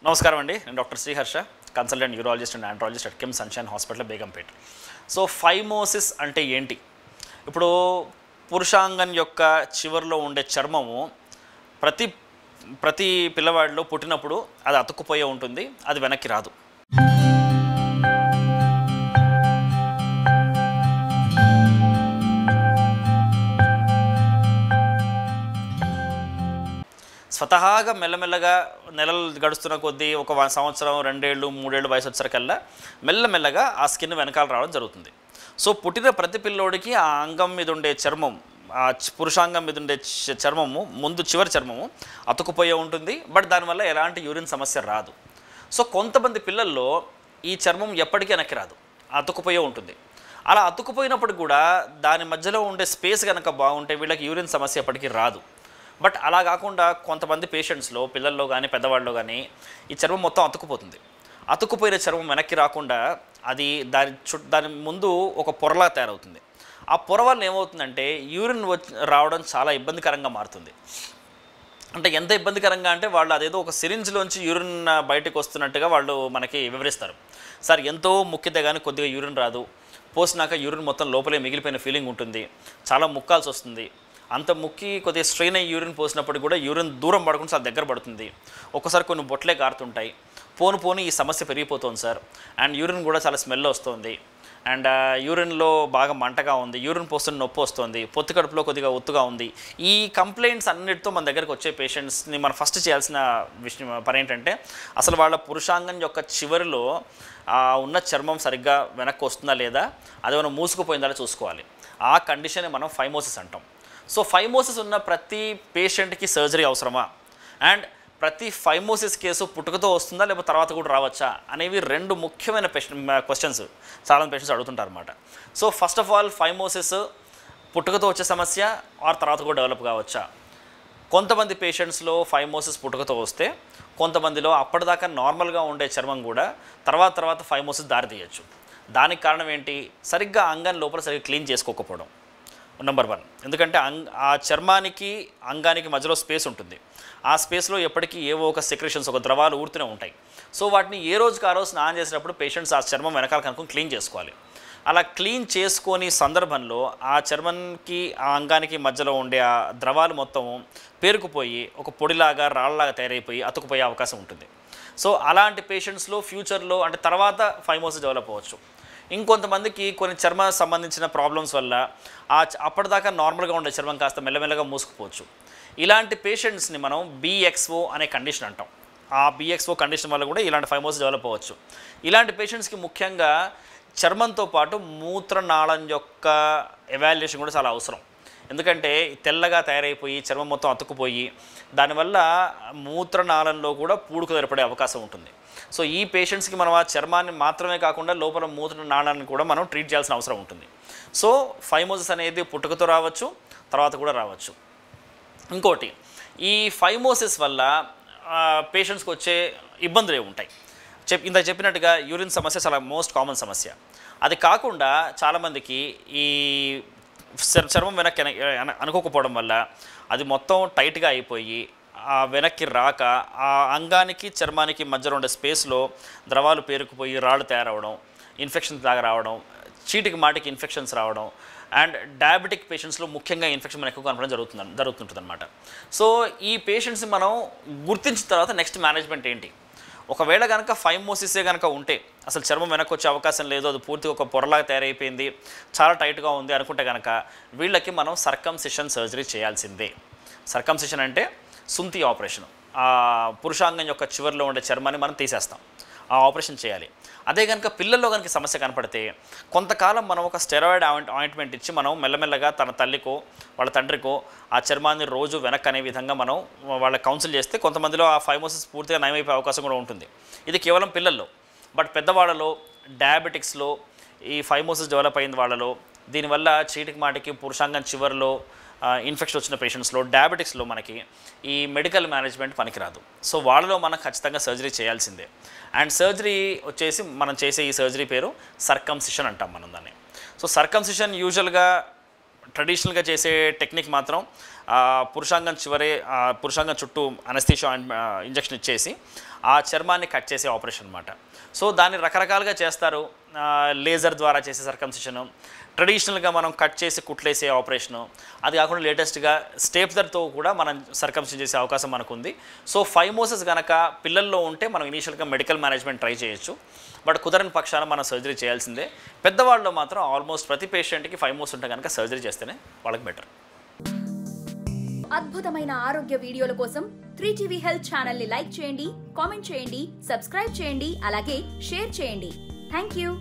నమస్కారం అండి, నేను doctor Sriharsha, consultant urologist and andrologist at KIMS sunshine hospital, Begumpet. So phimosis అంటే ఏంటి? ఇప్పుడు పురుషాంగం యొక్క చివరిలో ఉండే చర్మము ప్రతి పిల్లవాడిలో పుట్టినప్పుడు అది అతుక్కుపోయే ఉంటుంది, అది వెనక్కి రాదు. స్వతహాగా మెల్లమెల్లగా నెలలు గడుస్తున్న కొద్దీ ఒక సంవత్సరం, 2 ఏళ్ళు, 3 ఏళ్ళు వయసు వచ్చేసరికల్లా మెల్లమెల్లగా ఆ స్కిన్ వెనకాల రావడం జరుగుతుంది. సో పుట్టిన ప్రతి పిల్లోడికి ఆ అంగం మీద ఉండే చర్మం, ఆ పురుషాంగం మీద ఉండే చర్మము, చివరి చర్మము అతుకుపోయే ఉంటుంది. బట్ దానివల్ల ఎలాంటి యూరిన్ సమస్య రాదు. సో కొంతమంది పిల్లల్లో ఈ చర్మం ఎప్పటికీ వెనక్కి రాదు, అతుకుపోయే ఉంటుంది. అలా అతుకుపోయినప్పుడు కూడా దాని మధ్యలో ఉండే స్పేస్ కనుక బాగుంటే వీళ్ళకి యూరిన్ సమస్య ఎప్పటికీ రాదు. బట్ అలా కాకుండా కొంతమంది పేషెంట్స్లో, పిల్లల్లో కానీ పెద్దవాళ్ళలో కానీ ఈ చర్మం మొత్తం అతుక్కుపోతుంది. అతుక్కుపోయిన చర్మం వెనక్కి రాకుండా అది దాని ముందు ఒక పొరలా తయారవుతుంది. ఆ పొర వల్ల ఏమవుతుందంటే యూరిన్ రావడం చాలా ఇబ్బందికరంగా మారుతుంది. అంటే ఎంత ఇబ్బందికరంగా అంటే వాళ్ళు అదేదో ఒక సిరింజ్లోంచి యూరిన్ బయటకు వస్తున్నట్టుగా వాళ్ళు మనకి వివరిస్తారు. సార్ ఎంతో ముక్కితే కానీ కొద్దిగా యూరిన్ రాదు, పోసినాక యూరిన్ మొత్తం లోపలే మిగిలిపోయిన ఫీలింగ్ ఉంటుంది, చాలా ముక్కాల్సి వస్తుంది. అంత ముక్కి కొద్దిగా స్ట్రెయిన్ అయ్యి యూరిన్ పోసినప్పుడు కూడా యూరిన్ దూరం పడకుండా చాలా దగ్గర పడుతుంది. ఒక్కసారి కొన్ని బొట్లే కారుతుంటాయి. పోను ఈ సమస్య పెరిగిపోతుంది సార్. అండ్ యూరిన్ కూడా చాలా స్మెల్ వస్తుంది. అండ్ యూరిన్లో బాగా మంటగా ఉంది, యూరిన్ పోస్తున్న నొప్పి వస్తుంది, పొత్తి కడుపులో కొద్దిగా ఒత్తుగా ఉంది. ఈ కంప్లైంట్స్ అన్నిటితో మన దగ్గరకు వచ్చే పేషెంట్స్ని మనం ఫస్ట్ చేయాల్సిన పని ఏంటంటే అసలు వాళ్ళ పురుషాంగం యొక్క చివరిలో ఉన్న చర్మం సరిగ్గా వెనక్కి వస్తుందా లేదా, అదేమైనా మూసుకుపోయిందా చూసుకోవాలి. ఆ కండిషన్ మనం ఫైమోసిస్ అంటాం. సో ఫైమోసిస్ ఉన్న ప్రతి పేషెంట్కి సర్జరీ అవసరమా, అండ్ ప్రతి ఫైమోసిస్ కేసు పుట్టుకతో వస్తుందా లేకపోతే తర్వాత కూడా రావచ్చా అనేవి 2 ముఖ్యమైన క్వశ్చన్స్ చాలా పేషెంట్స్ అడుగుతుంటారు అన్నమాట. So first of all, phimosis పుట్టుకతో వచ్చే సమస్య ఆర్ తర్వాత కూడా డెవలప్ కావచ్చా? కొంతమంది పేషెంట్స్లో ఫైమోసిస్ పుట్టుకతో వస్తే, కొంతమందిలో అప్పటిదాకా నార్మల్గా ఉండే చర్మం కూడా తర్వాత ఫైమోసిస్ దారితీయచ్చు. దానికి కారణం ఏంటి? సరిగ్గా అంగం లోపల సరిగ్గా క్లీన్ చేసుకోకపోవడం నెంబర్ 1. ఎందుకంటే ఆ చర్మానికి అంగానికి మధ్యలో స్పేస్ ఉంటుంది. ఆ స్పేస్లో ఎప్పటికీ ఏవో ఒక సెక్రెషన్స్, ఒక ద్రవాలు ఊరుతూనే ఉంటాయి. సో వాటిని ఏ రోజుకి ఆ రోజు స్నానం చేసేటప్పుడు పేషెంట్స్ ఆ చర్మం వెనకాల కనుక్కొని క్లీన్ చేసుకోవాలి. అలా క్లీన్ చేసుకొని సందర్భంలో ఆ చర్మానికి ఆ అంగానికి మధ్యలో ఉండే ఆ ద్రవాలు మొత్తం పేరుకుపోయి ఒక పొడిలాగా, రాళ్ళలాగా తయారైపోయి అతుకుపోయే అవకాశం ఉంటుంది. సో అలాంటి పేషెంట్స్లో ఫ్యూచర్లో అంటే తర్వాత ఫైమోసిస్ డెవలప్ అవ్వచ్చు. ఇంకొంతమందికి కొన్ని చర్మ సంబంధించిన ప్రాబ్లమ్స్ వల్ల అప్పటిదాకా నార్మల్గా ఉండే చర్మం కాస్త మెల్లమెల్లగా మూసుకుపోవచ్చు. ఇలాంటి పేషెంట్స్ని మనం BXO అనే కండిషన్ అంటాం. ఆ BXO కండిషన్ వల్ల కూడా ఇలాంటి ఫైమోసిస్ డెవలప్ అవ్వచ్చు. ఇలాంటి పేషెంట్స్కి ముఖ్యంగా చర్మంతో పాటు మూత్రనాళం యొక్క ఎవాల్యుయేషన్ కూడా చాలా అవసరం. ఎందుకంటే తెల్లగా తయారైపోయి చర్మం మొత్తం అతుక్కుపోయి దానివల్ల మూత్రనాళంలో కూడా పూడుకు ఏర్పడే అవకాశం ఉంటుంది. సో ఈ పేషెంట్స్కి మనం ఆ చర్మాన్ని మాత్రమే కాకుండా లోపల మూత్రనాళాన్ని కూడా మనం ట్రీట్ చేయాల్సిన అవసరం ఉంటుంది. సో ఫైమోసిస్ అనేది పుట్టుకతో రావచ్చు, తర్వాత కూడా రావచ్చు. ఇంకోటి, ఈ ఫైమోసిస్ వల్ల పేషెంట్స్కి వచ్చే ఇబ్బందులు ఉంటాయి. ఇంత చెప్పినట్టుగా యూరిన్ సమస్య చాలా మోస్ట్ కామన్ సమస్య. అది కాకుండా చాలామందికి ఈ చర్మం వెనక్కి అనుకోకపోవడం వల్ల అది మొత్తం టైట్గా అయిపోయి వెనక్కి రాక ఆ అంగానికి చర్మానికి మధ్యలో ఉండే స్పేస్లో ద్రవాలు పేరుకుపోయి రాళ్ళు తయారవడం, ఇన్ఫెక్షన్స్ లాగా రావడం, చీటికి మాటికి ఇన్ఫెక్షన్స్ రావడం, అండ్ డయాబెటిక్ పేషెంట్స్లో ముఖ్యంగా ఇన్ఫెక్షన్ మనం ఎక్కువ కనపడడం జరుగుతుంటుంది అనమాట. సో ఈ పేషెంట్స్ని మనం గుర్తించిన తర్వాత నెక్స్ట్ మేనేజ్మెంట్ ఏంటి? ఒకవేళ కనుక ఫైమోసిసే కనుక ఉంటే, అసలు చర్మం వెనక్కి వచ్చే అవకాశం లేదు, అది పూర్తిగా ఒక పొరలాగా తయారైపోయింది, చాలా టైట్గా ఉంది అనుకుంటే కనుక వీళ్ళకి మనం సర్కంసిషన్ సర్జరీ చేయాల్సిందే. సర్కంసిషన్ అంటే సుంతి ఆపరేషన్. ఆ పురుషాంగం యొక్క చివరిలో ఉండే చర్మాన్ని మనం తీసేస్తాం, ఆ ఆపరేషన్ చేయాలి. అదే కనుక పిల్లల్లో కనుక సమస్య కనపడితే కొంతకాలం మనం ఒక స్టెరాయిడ్ ఆయింట్మెంట్ ఇచ్చి మనం మెల్లమెల్లగా తన తల్లికో వాళ్ళ తండ్రికో ఆ చర్మాన్ని రోజు వెనక్కి అనే విధంగా మనం వాళ్ళకి కౌన్సిల్ చేస్తే కొంతమందిలో ఆ ఫైమోసిస్ పూర్తిగా నయమైపోయే అవకాశం కూడా ఉంటుంది. ఇది కేవలం పిల్లల్లో. బట్ పెద్దవాళ్ళలో, డయాబెటిక్స్లో ఈ ఫైమోసిస్ డెవలప్ అయిన వాళ్ళలో, దీనివల్ల చీటికి మాటికి పురుషాంగం చివరిలో ఇన్ఫెక్షన్ వచ్చిన పేషెంట్స్లో, డయాబెటిక్స్లో మనకి ఈ మెడికల్ మేనేజ్మెంట్ పనికిరాదు. సో వాళ్ళలో మనం ఖచ్చితంగా సర్జరీ చేయాల్సిందే. అండ్ సర్జరీ వచ్చేసి మనం చేసే ఈ సర్జరీ పేరు సర్కంసిషన్ అంటాం మనం దాన్ని. సో సర్కంసిషన్ యూజువల్గా ట్రెడిషనల్గా చేసే టెక్నిక్ మాత్రం పురుషాంగం చుట్టూ అనస్థీషియా ఇంజెక్షన్ ఇచ్చేసి ఆ చర్మాన్ని కట్ చేసే ఆపరేషన్ అనమాట. సో దాన్ని రకరకాలుగా చేస్తారు. లేజర్ ద్వారా చేసే సర్కంసిషను, ట్రెడిషనల్గా మనం కట్ చేసి కుట్లేసే ఆపరేషను, అది కాకుండా లేటెస్ట్గా స్టేప్లర్తో కూడా మనం సర్కంసిషన్ చేసే అవకాశం మనకుంది. సో ఫైమోసిస్ కనుక పిల్లల్లో ఉంటే మనం ఇనీషియల్గా మెడికల్ మేనేజ్మెంట్ ట్రై చేయొచ్చు. బట్ కుదరని పక్షాన మనం సర్జరీ చేయాల్సిందే. పెద్దవాళ్ళలో మాత్రం ఆల్మోస్ట్ ప్రతి పేషెంట్కి ఫైమోస్ ఉంటే కనుక సర్జరీ చేస్తేనే వాళ్ళకి బెటర్. అద్భుతమైన ఆరోగ్య వీడియోల కోసం 3TV హెల్త్ ఛానల్ ని లైక్ చేయండి, కామెంట్ చేయండి, సబ్స్క్రైబ్ చేయండి, అలాగే షేర్ చేయండి. Thank you.